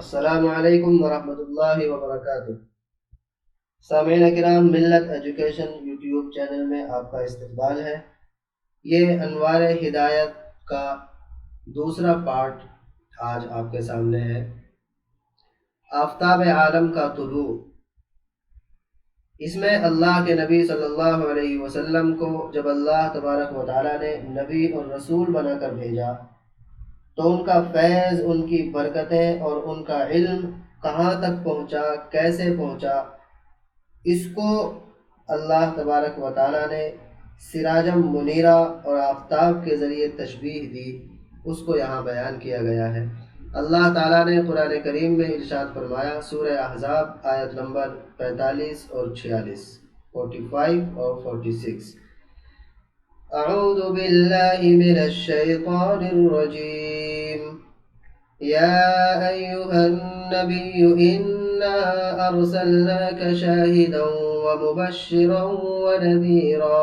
السلام علیکم ورحمۃ اللہ وبرکاتہ۔ سامعین کرام، ملت ایجوکیشن یوٹیوب چینل میں آپ کا استقبال ہے۔ یہ انوار ہدایت کا دوسرا پارٹ آج آپ کے سامنے ہے۔ آفتاب عالم کا طلوع، اس میں اللہ کے نبی صلی اللہ علیہ وسلم کو جب اللہ تبارک و تعالیٰ نے نبی اور رسول بنا کر بھیجا تو ان کا فیض، ان کی برکتیں اور ان کا علم کہاں تک پہنچا، کیسے پہنچا، اس کو اللہ تبارک و تعالیٰ نے سراجم منیرہ اور آفتاب کے ذریعے تشبیہ دی، اس کو یہاں بیان کیا گیا ہے۔ اللہ تعالیٰ نے قرآن کریم میں ارشاد فرمایا، سورہ احزاب آیت نمبر 45 اور 46، 45 اور 46، اعوذ باللہ من الشیطان الرجیم، یا ایہا النبی انا ارسلناک شاہدا ومبشرا ونذیرا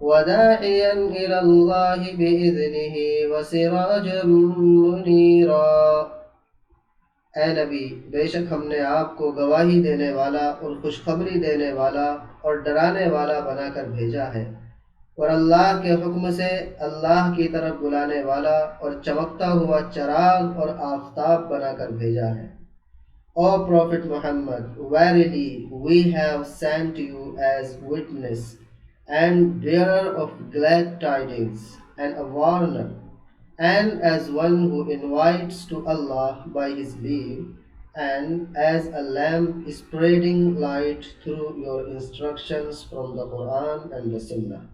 وداعیا الی اللہ بإذنہ وسراجا منیرا۔ اے نبی، بے شک ہم نے آپ کو گواہی دینے والا اور خوشخبری دینے والا اور ڈرانے والا بنا کر بھیجا ہے، اور اللہ کے حکم سے اللہ کی طرف بلانے والا اور چمکتا ہوا چراغ اور آفتاب بنا کر بھیجا ہے۔ O Prophet Muhammad, verily we have sent you as witness and bearer of glad tidings and a warner, and as one who invites to Allah by His leave, and as a lamp spreading light through your instructions from the Quran and the Sunnah۔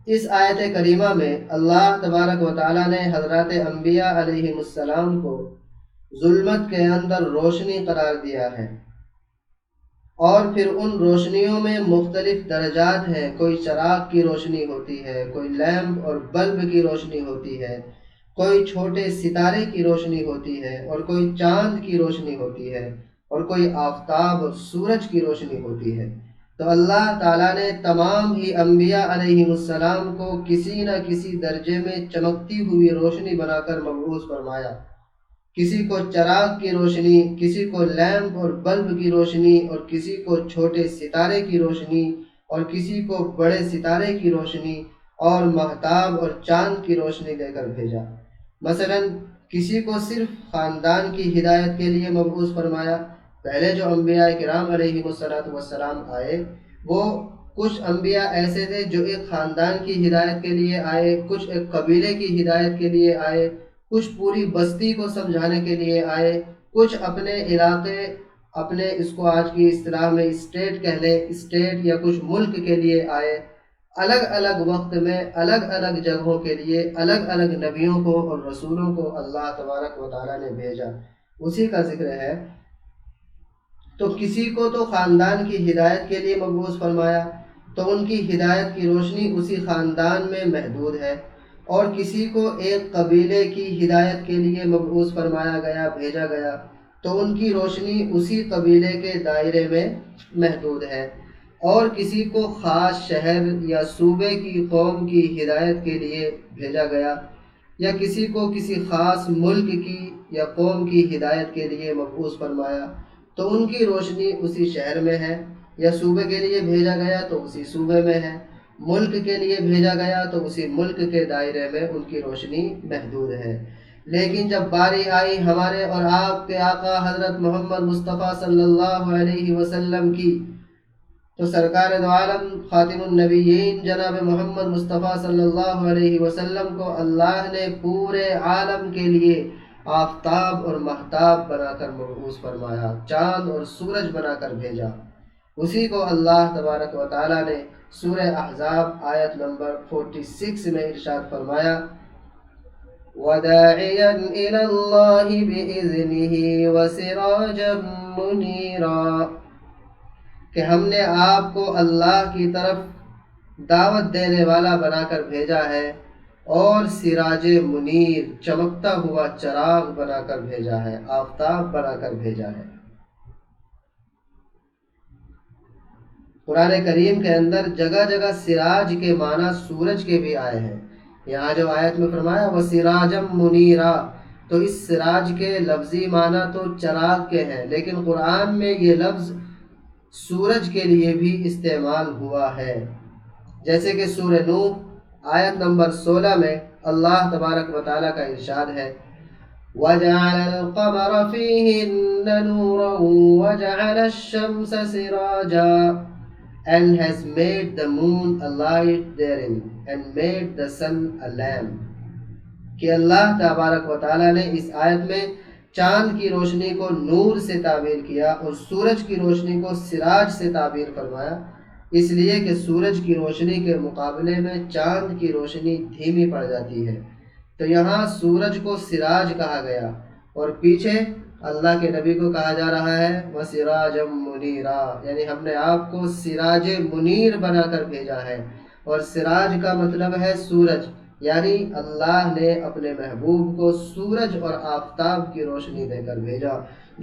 اس آیت کریمہ میں اللہ تبارک و تعالیٰ نے حضرات انبیاء علیہم السلام کو ظلمت کے اندر روشنی قرار دیا ہے، اور پھر ان روشنیوں میں مختلف درجات ہیں۔ کوئی چراغ کی روشنی ہوتی ہے، کوئی لیمپ اور بلب کی روشنی ہوتی ہے، کوئی چھوٹے ستارے کی روشنی ہوتی ہے، اور کوئی چاند کی روشنی ہوتی ہے، اور کوئی آفتاب اور سورج کی روشنی ہوتی ہے۔ تو اللہ تعالیٰ نے تمام ہی انبیاء علیہم السلام کو کسی نہ کسی درجے میں چمکتی ہوئی روشنی بنا کر مبعوث فرمایا۔ کسی کو چراغ کی روشنی، کسی کو لیمپ اور بلب کی روشنی، اور کسی کو چھوٹے ستارے کی روشنی، اور کسی کو بڑے ستارے کی روشنی اور مہتاب اور چاند کی روشنی دے کر بھیجا۔ مثلا کسی کو صرف خاندان کی ہدایت کے لیے مبعوث فرمایا۔ پہلے جو انبیاء کرام علیہ السلام آئے، وہ کچھ انبیاء ایسے تھے جو ایک خاندان کی ہدایت کے لیے آئے، کچھ ایک قبیلے کی ہدایت کے لیے آئے، کچھ پوری بستی کو سمجھانے کے لیے آئے، کچھ اپنے علاقے، اپنے اس کو آج کی اصطلاح میں اسٹیٹ کہہ لیں، اسٹیٹ یا کچھ ملک کے لیے آئے۔ الگ الگ وقت میں الگ الگ جگہوں کے لیے الگ الگ نبیوں کو اور رسولوں کو اللہ تبارک و تعالیٰ نے بھیجا، اسی کا ذکر ہے۔ تو کسی کو تو خاندان کی ہدایت کے لیے مبعوث فرمایا، تو ان کی ہدایت کی روشنی اسی خاندان میں محدود ہے، اور کسی کو ایک قبیلے کی ہدایت کے لیے مبعوث فرمایا گیا، بھیجا گیا، تو ان کی روشنی اسی قبیلے کے دائرے میں محدود ہے، اور کسی کو خاص شہر یا صوبے کی قوم کی ہدایت کے لیے بھیجا گیا، یا کسی کو کسی خاص ملک کی یا قوم کی ہدایت کے لیے مبعوث فرمایا، تو ان کی روشنی اسی شہر میں ہے، یا صوبے کے لیے بھیجا گیا تو اسی صوبے میں ہے، ملک کے لیے بھیجا گیا تو اسی ملک کے دائرے میں ان کی روشنی محدود ہے۔ لیکن جب باری آئی ہمارے اور آپ کے آقا حضرت محمد مصطفیٰ صلی اللہ علیہ وسلم کی، تو سرکار دو عالم خاتم النبیین جناب محمد مصطفیٰ صلی اللہ علیہ وسلم کو اللہ نے پورے عالم کے لیے آفتاب اور مہتاب بنا کر مبعوث فرمایا، چاند اور سورج بنا کر بھیجا۔ اسی کو اللہ تبارک و تعالیٰ نے سورہ احزاب آیت نمبر 46 میں ارشاد فرمایا، وَدَاعِيًا إِلَى اللَّهِ بِإِذْنِهِ وَسِرَاجًا مُنِيرًا، کہ ہم نے آپ کو اللہ کی طرف دعوت دینے والا بنا کر بھیجا ہے، اور سراج منیر، چمکتا ہوا چراغ بنا کر بھیجا ہے، آفتاب بنا کر بھیجا ہے۔ قرآن کریم کے اندر جگہ جگہ سراج کے معنی سورج کے بھی آئے ہیں۔ یہاں جو آیت میں فرمایا وَسِرَاجًا مُنِيرًا، تو اس سراج کے لفظی معنی تو چراغ کے ہیں، لیکن قرآن میں یہ لفظ سورج کے لیے بھی استعمال ہوا ہے، جیسے کہ سورہ نور آیت نمبر 16 میں اللہ تبارک و تعالیٰ کا ارشاد ہے وَجَعَلَ الْقَمَرَ فِيهِنَّ نُورًا وَجَعَلَ الشَّمْسَ سِرَاجًا and has made the moon a light therein and made the sun a lamp. کہ اللہ تبارک و تعالیٰ نے اس آیت میں چاند کی روشنی کو نور سے تعبیر کیا اور سورج کی روشنی کو سراج سے تعبیر فرمایا، اس لیے کہ سورج کی روشنی کے مقابلے میں چاند کی روشنی دھیمی پڑ جاتی ہے، تو یہاں سورج کو سراج کہا گیا اور پیچھے اللہ کے نبی کو کہا جا رہا ہے وَسِرَاجًا مُنِيرًا، یعنی ہم نے آپ کو سراج منیر بنا کر بھیجا ہے، اور سراج کا مطلب ہے سورج، یعنی اللہ نے اپنے محبوب کو سورج اور آفتاب کی روشنی دے کر بھیجا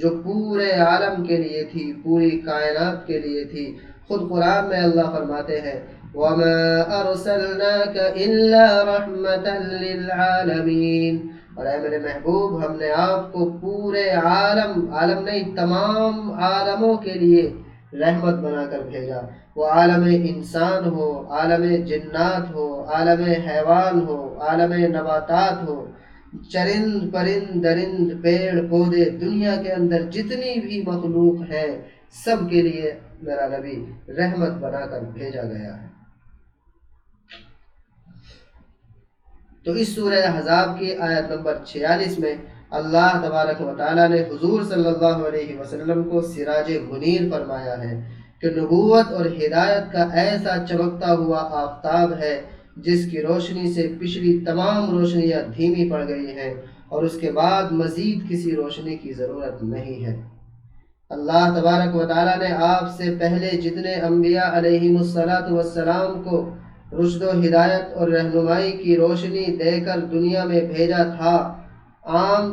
جو پورے عالم کے لیے تھی، پوری کائنات کے لیے تھی۔ خود قرآن میں اللہ فرماتے ہیں وَمَا أَرْسَلْنَاكَ إِلَّا رَحْمَةً لِّلْعَالَمِينَ، اور اے میرے محبوب ہم نے آپ کو پورے عالم نہیں تمام عالموں کے لیے رحمت بنا کر بھیجا، وہ عالم انسان ہو، عالم جنات ہو، عالم حیوان ہو، عالم نباتات ہو، چرند پرند درند پیڑ پودے، دنیا کے اندر جتنی بھی مخلوق ہے سب کے لیے میرا نبی رحمت بنا کر بھیجا گیا ہے۔ تو اس سورہ احزاب کی آیت نمبر 46 میں اللہ تبارک و تعالیٰ نے حضور صلی اللہ علیہ وسلم کو سراج منیر فرمایا ہے کہ نبوت اور ہدایت کا ایسا چمکتا ہوا آفتاب ہے جس کی روشنی سے پچھلی تمام روشنیاں دھیمی پڑ گئی ہیں اور اس کے بعد مزید کسی روشنی کی ضرورت نہیں ہے۔ اللہ تبارک و تعالیٰ نے آپ سے پہلے جتنے انبیاء علیہم السلام کو رشد و ہدایت اور رہنمائی کی روشنی دے کر دنیا میں بھیجا تھا، عام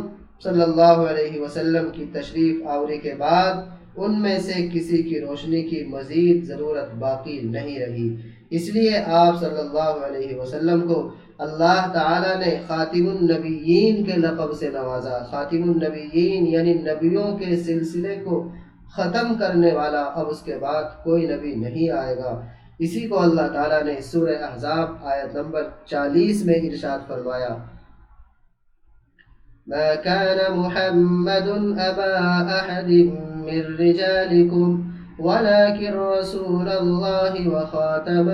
صلی اللہ علیہ وسلم کی تشریف آوری کے بعد ان میں سے کسی کی روشنی کی مزید ضرورت باقی نہیں رہی، اس لیے آپ صلی اللہ علیہ وسلم کو اللہ تعالیٰ نے خاتم النبیین کے لقب سے نوازا۔ خاتم النبیین یعنی نبیوں کے سلسلے کو ختم کرنے والا، اب اس کے بعد کوئی نبی نہیں آئے گا۔ اسی کو اللہ تعالیٰ نے سورہ احزاب آیت نمبر 40 میں ارشاد فرمایا ما كان محمد أبا أحد من رجالكم ولكن رسول الله وخاتم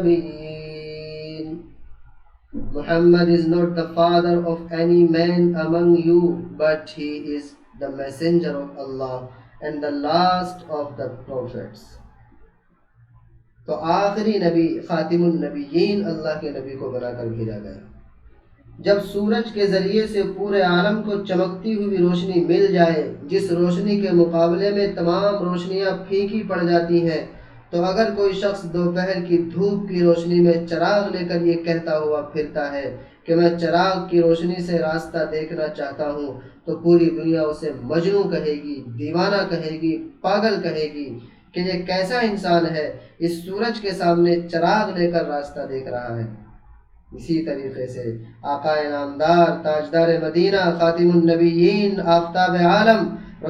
النبيين۔ Muhammad is not the father of any man among you, but he is the messenger of Allah and the last of the prophets۔ تو آخری نبی خاتم النبیین اللہ کے نبی کو بنا کر بھیجا گیا۔ جب سورج کے ذریعے سے پورے عالم کو چمکتی ہوئی روشنی مل جائے جس روشنی کے مقابلے میں تمام روشنیاں پھیکی پڑ جاتی ہیں، تو اگر کوئی شخص دوپہر کی دھوپ کی روشنی میں چراغ لے کر یہ کہتا ہوا پھرتا ہے کہ میں چراغ کی روشنی سے راستہ دیکھنا چاہتا ہوں، تو پوری دنیا اسے مجنوں کہے گی، دیوانہ کہے گی، پاگل کہے گی کہ یہ کیسا انسان ہے اس سورج کے سامنے چراغ لے کر راستہ دیکھ رہا ہے۔ اسی طریقے سے آقا نامدار تاجدار مدینہ خاتم النبیین آفتاب عالم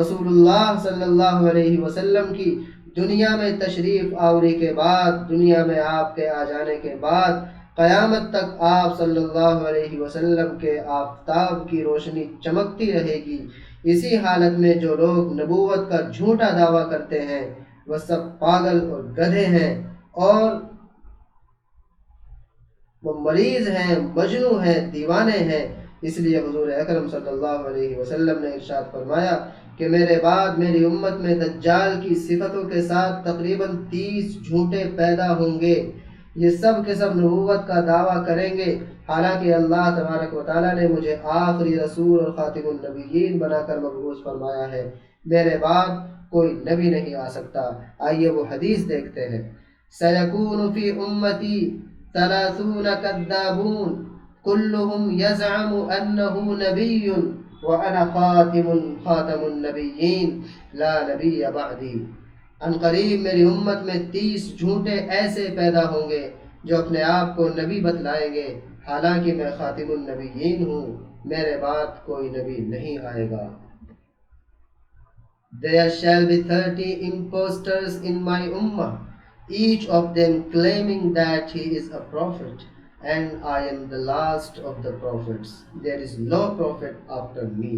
رسول اللہ صلی اللہ علیہ وسلم کی دنیا میں تشریف آوری کے بعد، دنیا میں آپ کے آ جانے کے بعد قیامت تک آپ صلی اللہ علیہ وسلم کے آفتاب کی روشنی چمکتی رہے گی۔ اسی حالت میں جو لوگ نبوت کا جھوٹا دعویٰ کرتے ہیں وہ سب پاگل اور گدھے ہیں اور وہ مریض ہیں، مجنوں ہیں، دیوانے ہیں۔ اس لیے حضور اکرم صلی اللہ علیہ وسلم نے ارشاد فرمایا کہ میرے بعد میری امت میں دجال کی صفتوں کے ساتھ تقریباً 30 جھوٹے پیدا ہوں گے، یہ سب کے سب نبوت کا دعویٰ کریں گے، حالانکہ اللہ تبارک و تعالیٰ نے مجھے آخری رسول اور خاتم النبیین بنا کر مبعوث فرمایا ہے، میرے بعد کوئی نبی نہیں آ سکتا۔ آئیے وہ حدیث دیکھتے ہیں۔ سَيَكُونُ فِي أُمَّتِي 30 كذابون كلهم يزعم أنه نبي وأنا خاتم النبيين لا نبي بعدي۔ ان قریب میری امت میں 30 جھوٹے ایسے پیدا ہوں گے جو اپنے آپ کو نبی بتلائیں گے، حالانکہ میں خاتم النبیین ہوں، میرے بعد کوئی نبی نہیں آئے گا۔ There shall be 30 impostors in my ummah, each of them claiming that he is a prophet, and I am the last of the prophets. There is no prophet after me.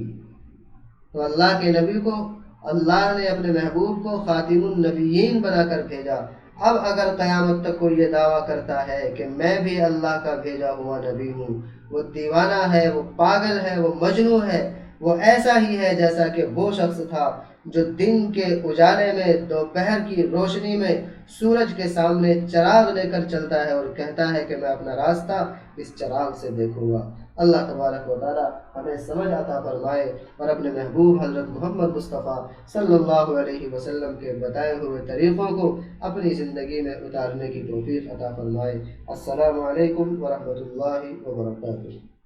تو اللہ کے نبی کو اللہ نے اپنے محبوب کو خاتم النبیین بنا کر بھیجا۔ اب اگر قیامت تک کوئی یہ دعویٰ کرتا ہے کہ میں بھی اللہ کا بھیجا ہوا نبی ہوں، وہ دیوانہ ہے، وہ پاگل ہے، وہ مجنون ہے، وہ ایسا ہی ہے جیسا کہ وہ شخص تھا جو دن کے اجالے میں دوپہر کی روشنی میں سورج کے سامنے چراغ لے کر چلتا ہے اور کہتا ہے کہ میں اپنا راستہ اس چراغ سے دیکھوں گا۔ اللہ تبارک و تعالی ہمیں سمجھ عطا فرمائے اور اپنے محبوب حضرت محمد مصطفیٰ صلی اللہ علیہ وسلم کے بتائے ہوئے طریقوں کو اپنی زندگی میں اتارنے کی توفیق عطا فرمائے۔ السلام علیکم ورحمۃ اللہ وبرکاتہ۔